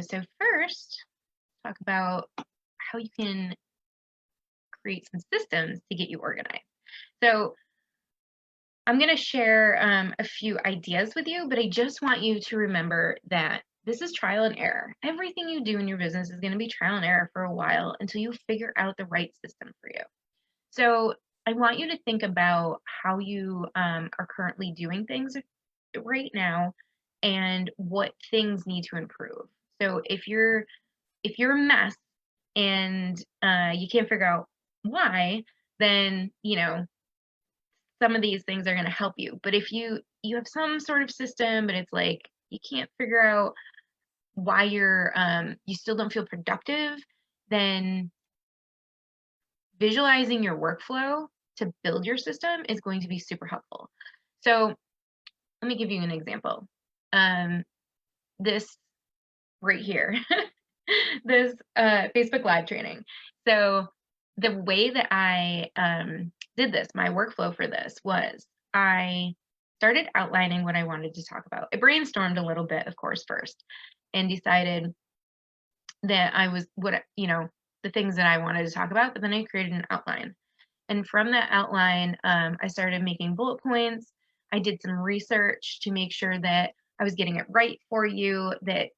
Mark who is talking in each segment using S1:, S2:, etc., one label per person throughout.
S1: So first, talk about how you can create some systems to get you organized. So I'm going to share a few ideas with you, but I just want you to remember that this is trial and error. Everything you do in your business is going to be trial and error for a while until you figure out the right system for you. So I want you to think about how you are currently doing things right now and what things need to improve. So if you're a mess and you can't figure out why, then some of these things are going to help you. But if you have some sort of system, but it's like you can't figure out why you still don't feel productive, then visualizing your workflow to build your system is going to be super helpful. So let me give you an example. This right here, this Facebook Live training. So the way that I did this, my workflow for this was I started outlining what I wanted to talk about. I brainstormed a little bit, of course, first, and decided that the things that I wanted to talk about, but then I created an outline. And from that outline, I started making bullet points. I did some research to make sure that I was getting it right for you, that,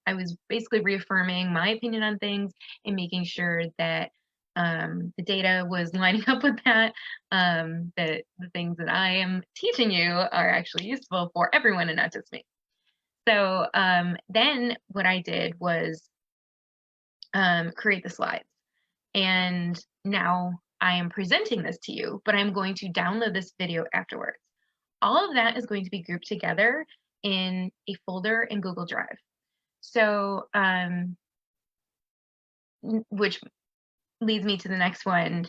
S1: I was basically reaffirming my opinion on things and making sure that the data was lining up with that, that the things that I am teaching you are actually useful for everyone and not just me. So then what I did was create the slides. And now I am presenting this to you, but I'm going to download this video afterwards. All of that is going to be grouped together in a folder in Google Drive. So, which leads me to the next one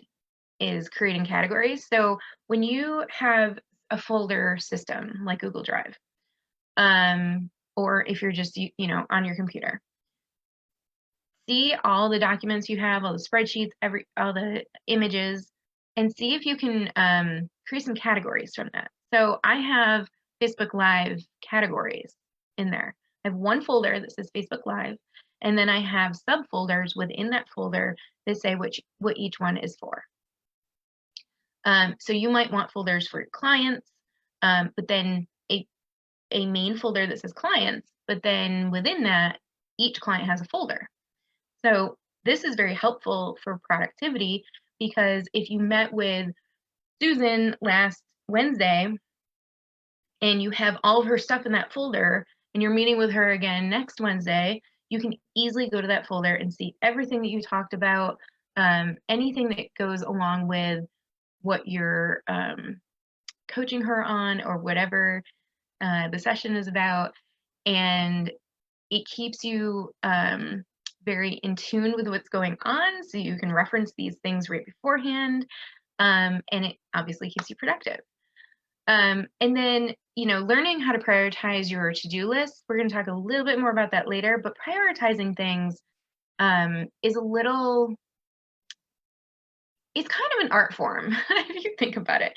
S1: is creating categories. So when you have a folder system like Google Drive, or if you're just, on your computer, see all the documents you have, all the spreadsheets, all the images, and see if you can create some categories from that. So I have Facebook Live categories in there. I have one folder that says Facebook Live, and then I have subfolders within that folder that say what each one is for. So you might want folders for your clients, but then a main folder that says clients, but then within that, each client has a folder. So this is very helpful for productivity because if you met with Susan last Wednesday and you have all of her stuff in that folder and you're meeting with her again next Wednesday, you can easily go to that folder and see everything that you talked about, anything that goes along with what you're coaching her on or whatever the session is about. And it keeps you very in tune with what's going on, so you can reference these things right beforehand, and it obviously keeps you productive. And then, learning how to prioritize your to-do list. We're going to talk a little bit more about that later, but prioritizing things is it's kind of an art form if you think about it,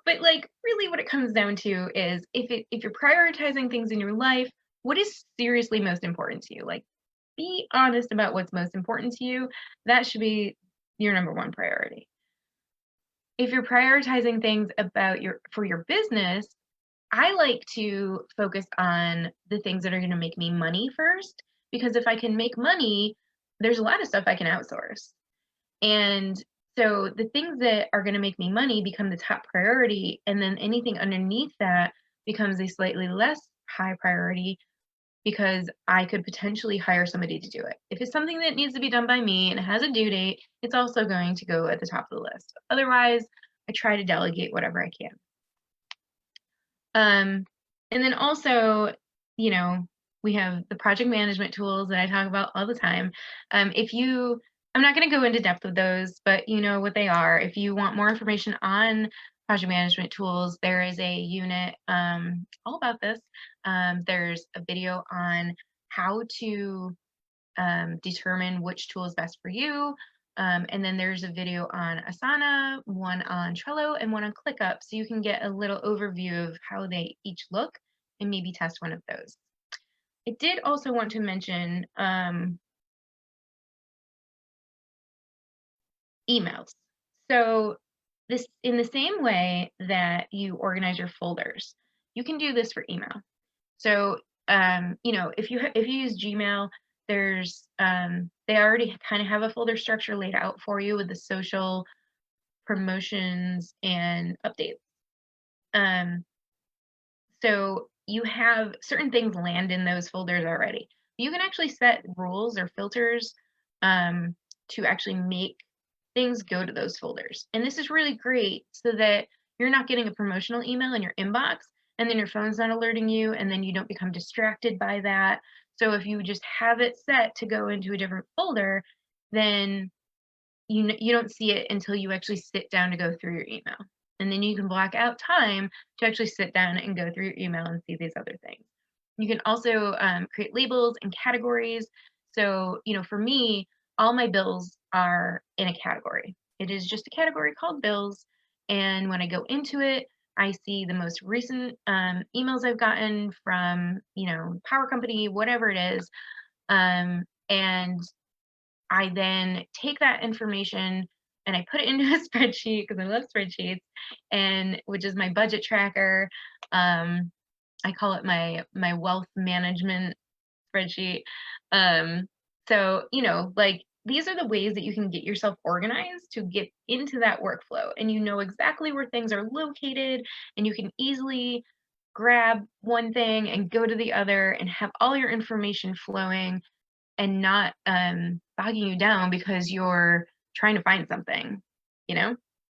S1: but like really what it comes down to is if you're prioritizing things in your life, what is seriously most important to you? Like, be honest about what's most important to you. That should be your number one priority. If you're prioritizing things for your business, I like to focus on the things that are going to make me money first, because if I can make money, there's a lot of stuff I can outsource. And so the things that are going to make me money become the top priority, and then anything underneath that becomes a slightly less high priority because I could potentially hire somebody to do it. If it's something that needs to be done by me and it has a due date, it's also going to go at the top of the list. Otherwise, I try to delegate whatever I can. And then also, we have the project management tools that I talk about all the time. I'm not going to go into depth with those, but you know what they are. If you want more information on project management tools, there is a unit all about this. There's a video on how to determine which tool is best for you. And then there's a video on Asana, one on Trello, and one on ClickUp, so you can get a little overview of how they each look and maybe test one of those. I did also want to mention emails. So this in the same way that you organize your folders, you can do this for email. So if you use Gmail, there's they already kind of have a folder structure laid out for you with the social promotions and updates. Um, so you have certain things land in those folders already. You can actually set rules or filters um, to actually make things go to those folders. And this is really great so that you're not getting a promotional email in your inbox and then your phone's not alerting you and then you don't become distracted by that. So if you just have it set to go into a different folder, then you don't see it until you actually sit down to go through your email. And then you can block out time to actually sit down and go through your email and see these other things. You can also create labels and categories. So, for me, all my bills are in a category. It is just a category called bills. And when I go into it, I see the most recent emails I've gotten from, power company, whatever it is. And I then take that information and I put it into a spreadsheet because I love spreadsheets, and which is my budget tracker. I call it my wealth management spreadsheet. Um, so like these are the ways that you can get yourself organized to get into that workflow, and you know exactly where things are located, and you can easily grab one thing and go to the other and have all your information flowing and not bogging you down because you're trying to find something, you know?